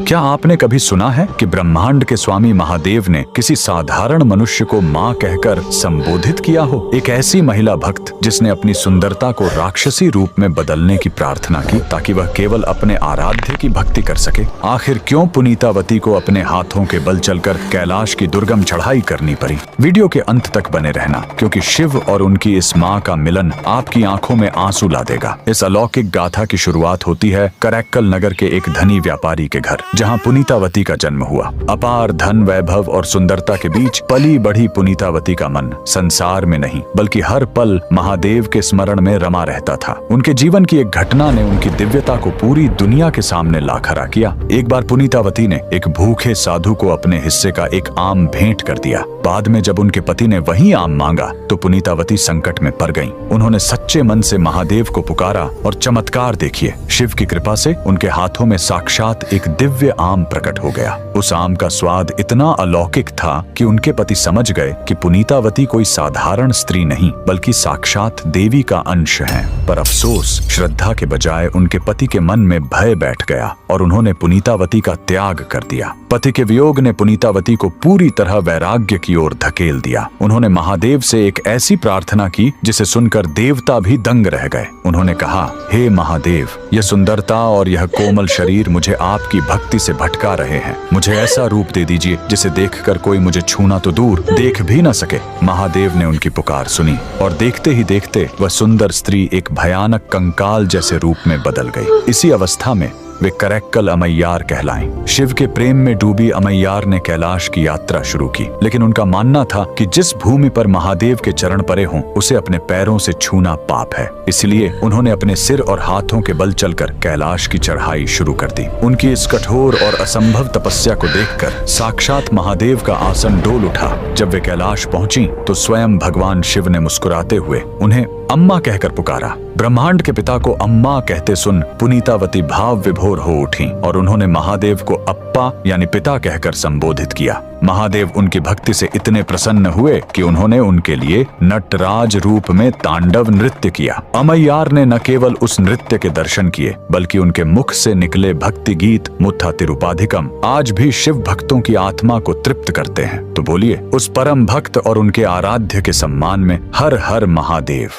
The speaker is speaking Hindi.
क्या आपने कभी सुना है कि ब्रह्मांड के स्वामी महादेव ने किसी साधारण मनुष्य को माँ कहकर संबोधित किया हो? एक ऐसी महिला भक्त जिसने अपनी सुंदरता को राक्षसी रूप में बदलने की प्रार्थना की ताकि वह केवल अपने आराध्य की भक्ति कर सके। आखिर क्यों पुनीतावती को अपने हाथों के बल चलकर कैलाश की दुर्गम चढ़ाई करनी पड़ी? वीडियो के अंत तक बने रहना, क्योंकि शिव और उनकी इस माँ का मिलन आपकी आंखों में आंसू ला देगा। इस अलौकिक गाथा की शुरुआत होती है करैक्कल नगर के एक धनी व्यापारी के घर, जहाँ पुनीतावती का जन्म हुआ। अपार धन, वैभव और सुंदरता के बीच पली बढ़ी पुनीतावती का मन संसार में नहीं बल्कि हर पल महादेव के स्मरण में रमा रहता था। उनके जीवन की एक घटना ने उनकी दिव्यता को पूरी दुनिया के सामने ला खड़ा किया। एक बार पुनीतावती ने एक भूखे साधु को अपने हिस्से का एक आम भेंट कर दिया। बाद में जब उनके पति ने वही आम मांगा तो पुनीतावती संकट में पड़ गईं। उन्होंने सच्चे मन से महादेव को पुकारा और चमत्कार देखिए, शिव की कृपा से उनके हाथों में साक्षात एक दिव्य आम प्रकट हो गया। उस आम का स्वाद इतना अलौकिक था कि उनके पति समझ गए कि पुनीतावती कोई साधारण स्त्री नहीं बल्कि साक्षात देवी का अंश है। पर अफसोस, श्रद्धा के बजाय उनके पति के मन में भय बैठ गया और उन्होंने पुनीतावती का त्याग कर दिया। पति के वियोग ने पुनीतावती को पूरी तरह वैराग्य की ओर धकेल दिया। उन्होंने महादेव से एक ऐसी प्रार्थना की जिसे सुनकर देवता भी दंग रह गए। उन्होंने कहा, हे महादेव, यह सुंदरता और यह कोमल शरीर मुझे आपकी भक्ति से भटका रहे हैं। मुझे ऐसा रूप दे दीजिए जिसे देखकर कोई मुझे छूना तो दूर, देख भी न सके। महादेव ने उनकी पुकार सुनी और देखते ही देखते वह सुंदर स्त्री एक भयानक कंकाल जैसे रूप में बदल गई। इसी अवस्था में वे करैक्कल अमैयार कहलाएं। शिव के प्रेम में डूबी अमैयार ने कैलाश की यात्रा शुरू की, लेकिन उनका मानना था कि जिस भूमि पर महादेव के चरण पड़े हों उसे अपने पैरों से छूना पाप है। इसलिए उन्होंने अपने सिर और हाथों के बल चलकर कैलाश की चढ़ाई शुरू कर दी। उनकी इस कठोर और असंभव तपस्या को देखकर साक्षात महादेव का आसन डोल उठा। जब वे कैलाश पहुंची तो स्वयं भगवान शिव ने मुस्कुराते हुए उन्हें अम्मा कहकर पुकारा। ब्रह्मांड के पिता को अम्मा कहते सुन पुनीतावती भाव विभोर हो उठी और उन्होंने महादेव को अप्पा यानी पिता कहकर संबोधित किया। महादेव उनकी भक्ति से इतने प्रसन्न हुए कि उन्होंने उनके लिए नटराज रूप में तांडव नृत्य किया। अमैयार ने न केवल उस नृत्य के दर्शन किए बल्कि उनके मुख से निकले भक्ति गीत मुत्था तिरुपाधिकम आज भी शिव भक्तों की आत्मा को तृप्त करते हैं। तो बोलिए, उस परम भक्त और उनके आराध्य के सम्मान में हर हर महादेव।